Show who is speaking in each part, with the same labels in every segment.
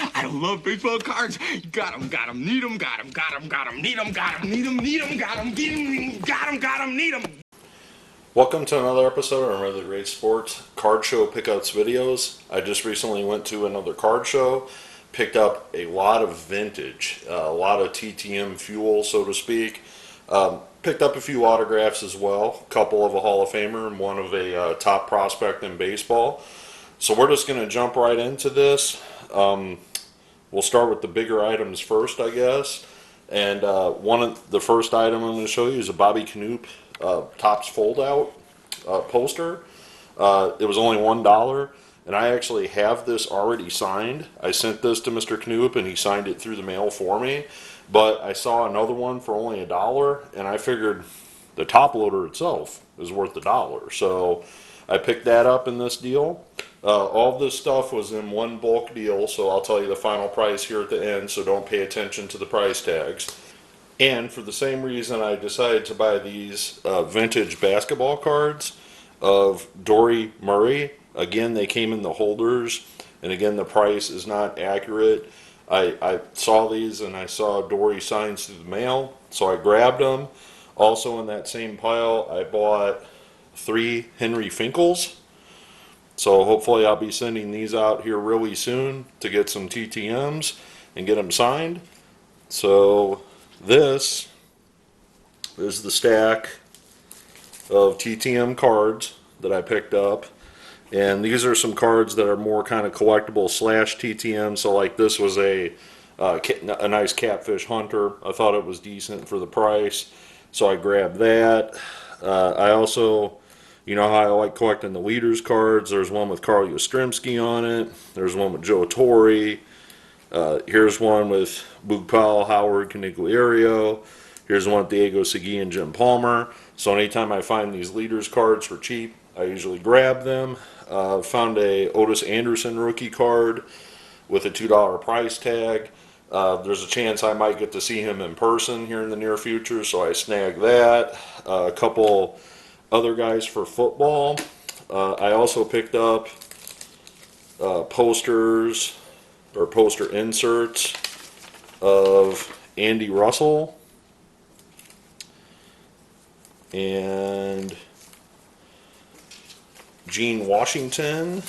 Speaker 1: I love baseball cards. Got 'em, need 'em, got 'em, need 'em, need 'em, need 'em, got 'em, got 'em, need 'em.
Speaker 2: Welcome to another episode of Really Great Sports Card Show Pickouts videos. I just recently went to another card show, picked up a lot of vintage, a lot of TTM Fuel, so to speak. Picked up a few autographs as well, a couple of a Hall of Famer and one of a top prospect in baseball. So we're just going to jump right into this. We'll start with the bigger items first, I guess. And one of the first item I'm going to show you is a Bobby Knoop Topps fold out poster. It was only $1, and I actually have this already signed. I sent this to Mr. Knoop, and he signed it through the mail for me. But I saw another one for only $1, and I figured the top loader itself is worth $1. So I picked that up in this deal. All of this stuff was in one bulk deal, so I'll tell you the final price here at the end, so don't pay attention to the price tags. And for the same reason, I decided to buy these vintage basketball cards of Dory Murray. Again, they came in the holders, and again, the price is not accurate. I saw these and I saw Dory signs through the mail, so I grabbed them. Also in that same pile, I bought 3 Henry Finkles. So hopefully I'll be sending these out here really soon to get some TTMs and get them signed. So this is the stack of TTM cards that I picked up, and these are some cards that are more kind of collectible slash TTM. So like this was a nice Catfish Hunter. I thought it was decent for the price, so I grabbed that. I also, you know how I like collecting the leaders cards. There's one with Carl Yastrzemski on it. There's one with Joe Torre. Here's one with Boog Powell, Howard, Caniglierio. Here's one with Diego Segui and Jim Palmer. So anytime I find these leaders cards for cheap, I usually grab them. Found a Otis Anderson rookie card with a $2 price tag. There's a chance I might get to see him in person here in the near future, so I snagged that. A couple other guys for football. I also picked up posters or poster inserts of Andy Russell and Gene Washington.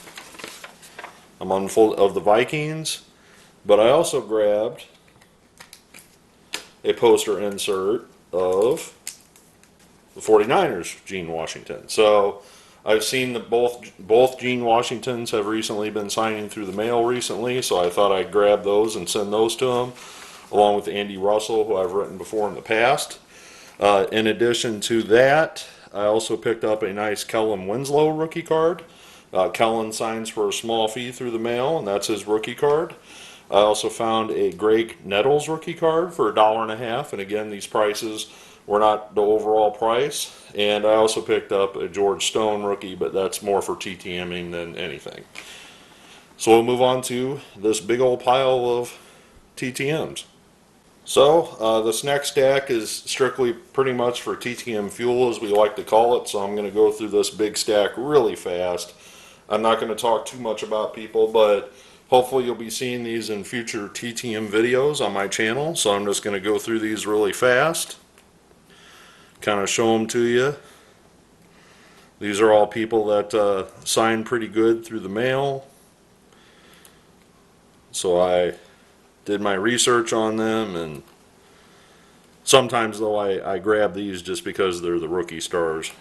Speaker 2: I'm on full of the Vikings, but I also grabbed a poster insert of the 49ers, Gene Washington. So I've seen that both Gene Washingtons have recently been signing through the mail recently, so I thought I'd grab those and send those to him, along with Andy Russell, who I've written before in the past. In addition to that, I also picked up a nice Kellen Winslow rookie card. Kellen signs for a small fee through the mail, and that's his rookie card. I also found a Greg Nettles rookie card for $1.50, and again, these prices were not the overall price. And I also picked up a George Stone rookie, but that's more for TTMing than anything. So we'll move on to this big old pile of TTMs. So this next stack is strictly pretty much for TTM Fuel, as we like to call it. So I'm going to go through this big stack really fast. I'm not going to talk too much about people, but hopefully you'll be seeing these in future TTM videos on my channel. So I'm just going to go through these really fast, kind of show them to you. These are all people that sign pretty good through the mail. So I did my research on them, and sometimes though I grab these just because they're the rookie stars.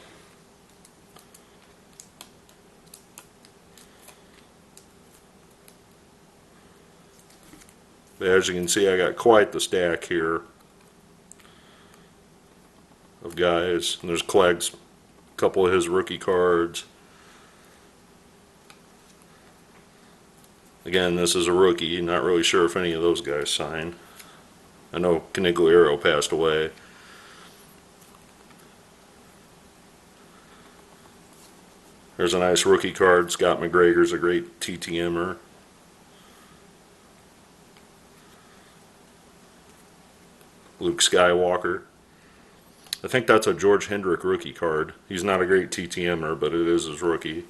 Speaker 2: But as you can see, I got quite the stack here of guys. And there's Clegg's, a couple of his rookie cards. Again, this is a rookie, not really sure if any of those guys sign. I know Caniglierio passed away. There's a nice rookie card. Scott McGregor's a great TTMer. Luke Skywalker. I think that's a George Hendrick rookie card. He's not a great TTMer, but it is his rookie.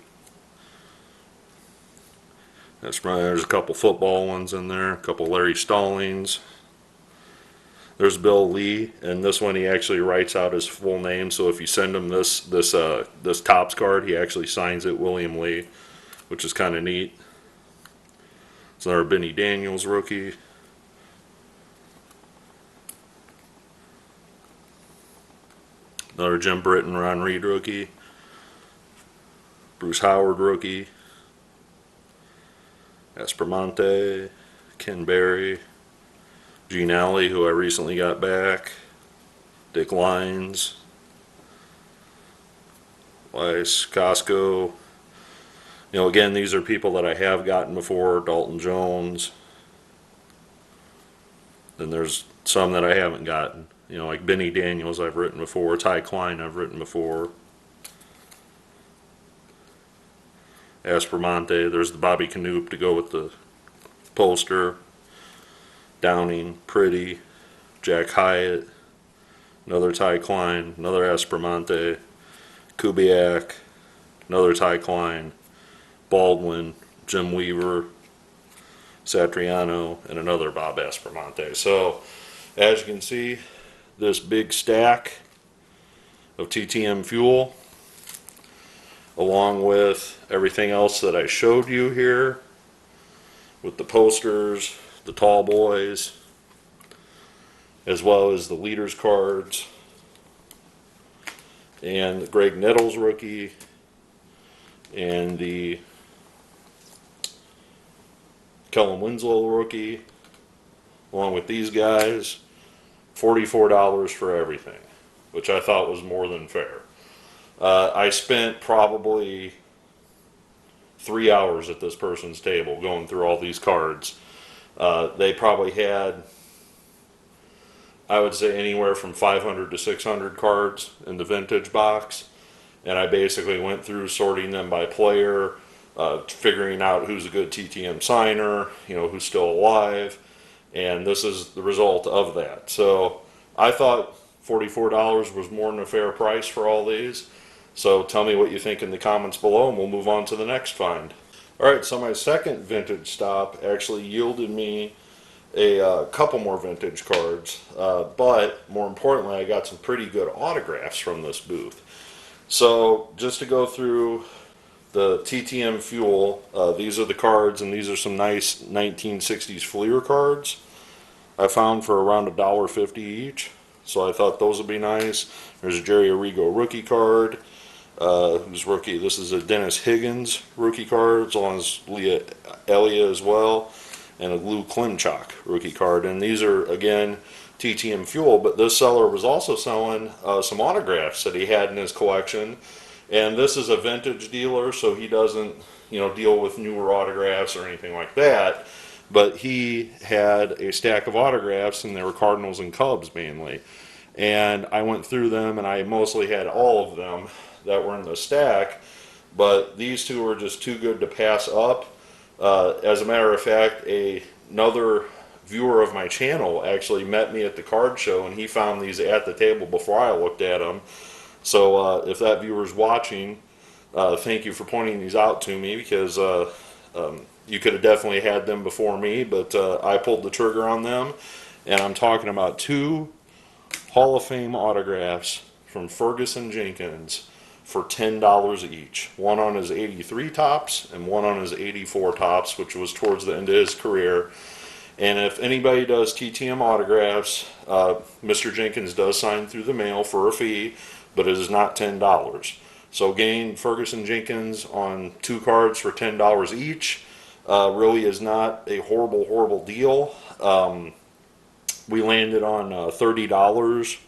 Speaker 2: There's a couple football ones in there, a couple Larry Stallings. There's Bill Lee, and this one he actually writes out his full name. So if you send him this Topps card, he actually signs it William Lee, which is kind of neat. It's another Benny Daniels rookie. Another Jim Britton, Ron Reed rookie. Bruce Howard rookie. Aspromonte, Ken Berry, Gene Alley, who I recently got back, Dick Lyons, Weiss, Costco. You know, again, these are people that I have gotten before. Dalton Jones. Then there's some that I haven't gotten. You know, like Benny Daniels I've written before. Ty Klein I've written before. Aspromonte. There's the Bobby Knoop to go with the poster. Downing, Pretty, Jack Hyatt, another Ty Klein, another Aspromonte, Kubiak, another Ty Klein, Baldwin, Jim Weaver, Satriano, and another Bob Aspromonte. So, as you can see, this big stack of TTM Fuel, along with everything else that I showed you here, with the posters, the tall boys, as well as the leaders cards, and the Greg Nettles rookie, and the Kellen Winslow rookie, along with these guys. $44 for everything, which I thought was more than fair. I spent probably 3 hours at this person's table going through all these cards. They probably had, I would say, anywhere from 500 to 600 cards in the vintage box, and I basically went through sorting them by player, figuring out who's a good TTM signer, you know, who's still alive, and this is the result of that. So I thought $44 was more than a fair price for all these. So tell me what you think in the comments below, and we'll move on to the next find. Alright, so my second vintage stop actually yielded me a couple more vintage cards, but more importantly, I got some pretty good autographs from this booth. So just to go through the TTM Fuel, these are the cards, and these are some nice 1960s Fleer cards I found for around $1.50 each. So I thought those would be nice. There's a Jerry Arrigo rookie card. Who's rookie? This is a Dennis Higgins rookie card, as long as Leah Elia as well, and a Lou Klimchak rookie card. And these are, again, TTM Fuel, but this seller was also selling some autographs that he had in his collection. And this is a vintage dealer, so he doesn't, you know, deal with newer autographs or anything like that. But he had a stack of autographs, and they were Cardinals and Cubs mainly. And I went through them, and I mostly had all of them that were in the stack. But these two were just too good to pass up. As a matter of fact, another viewer of my channel actually met me at the card show, and he found these at the table before I looked at them. So if that viewer's watching, thank you for pointing these out to me, because you could have definitely had them before me, but I pulled the trigger on them. And I'm talking about two Hall of Fame autographs from Ferguson Jenkins for $10 each. One on his 83 tops and one on his 84 tops, which was towards the end of his career. And if anybody does TTM autographs, Mr. Jenkins does sign through the mail for a fee, but it is not $10. So getting Ferguson Jenkins on two cards for $10 each really is not a horrible, horrible deal. We landed on $30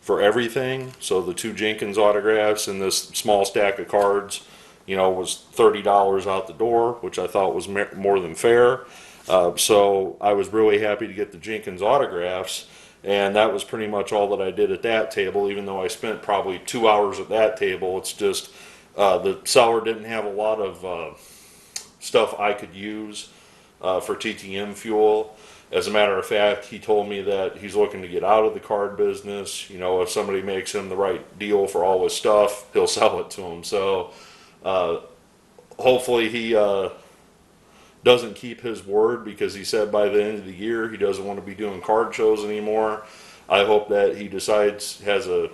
Speaker 2: for everything. So the two Jenkins autographs and this small stack of cards, you know, was $30 out the door, which I thought was more than fair. So I was really happy to get the Jenkins autographs, and that was pretty much all that I did at that table, even though I spent probably 2 hours at that table. It's just the seller didn't have a lot of stuff I could use for TTM Fuel. As a matter of fact, he told me that he's looking to get out of the card business. You know, if somebody makes him the right deal for all his stuff, he'll sell it to him. So hopefully he doesn't keep his word, because he said by the end of the year he doesn't want to be doing card shows anymore. I hope that he decides, has a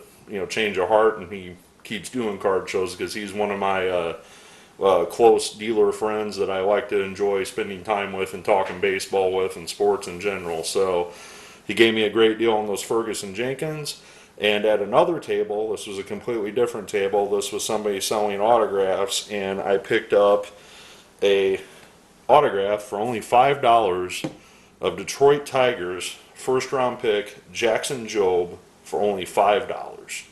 Speaker 2: change of heart, and he keeps doing card shows, because he's one of my close dealer friends that I like to enjoy spending time with and talking baseball with and sports in general. So he gave me a great deal on those Ferguson Jenkins. And at another table, this was a completely different table, this was somebody selling autographs, and I picked up a autograph for only $5 of Detroit Tigers first round pick Jackson Jobe for only $5.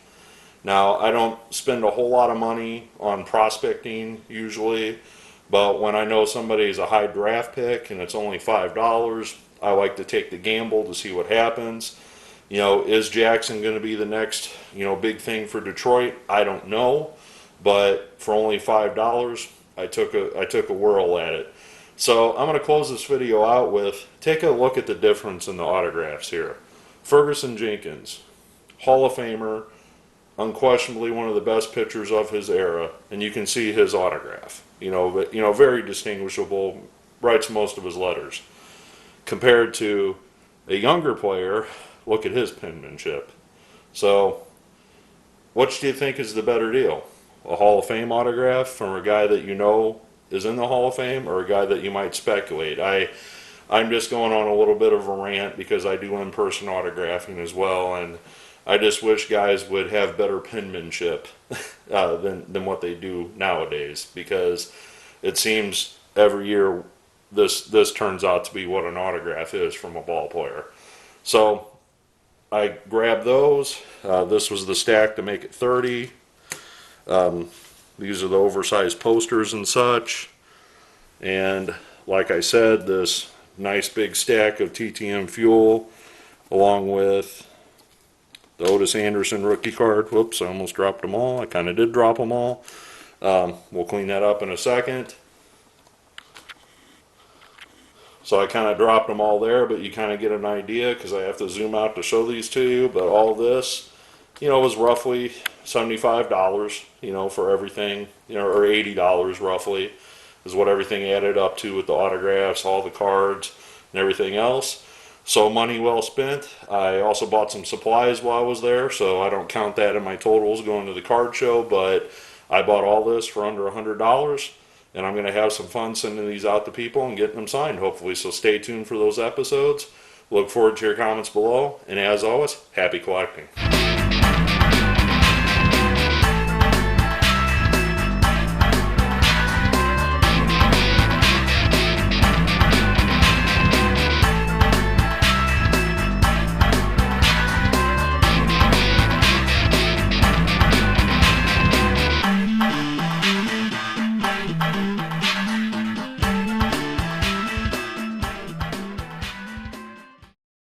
Speaker 2: Now, I don't spend a whole lot of money on prospecting usually, but when I know somebody is a high draft pick and it's only $5, I like to take the gamble to see what happens. Is Jackson going to be the next, big thing for Detroit? I don't know, but for only $5, I took a whirl at it. So I'm going to close this video out with, take a look at the difference in the autographs here. Ferguson Jenkins, Hall of Famer, unquestionably one of the best pitchers of his era, and you can see his autograph. But very distinguishable, writes most of his letters. Compared to a younger player, look at his penmanship. So, which do you think is the better deal? A Hall of Fame autograph from a guy that is in the Hall of Fame, or a guy that you might speculate? I'm just going on a little bit of a rant because I do in-person autographing as well, and I just wish guys would have better penmanship than what they do nowadays, because it seems every year this turns out to be what an autograph is from a ball player. So I grabbed those. This was the stack to make it 30. These are the oversized posters and such. And like I said, this nice big stack of TTM Fuel, along with the Otis Anderson rookie card. Whoops, I almost dropped them all. I kind of did drop them all. We'll clean that up in a second. So I kind of dropped them all there, but you kind of get an idea because I have to zoom out to show these to you. But all this, was roughly $75, for everything, or $80 roughly is what everything added up to, with the autographs, all the cards, and everything else. So money well spent. I also bought some supplies while I was there, so I don't count that in my totals going to the card show, but I bought all this for under $100, and I'm going to have some fun sending these out to people and getting them signed, hopefully. So stay tuned for those episodes. Look forward to your comments below, and as always, happy collecting.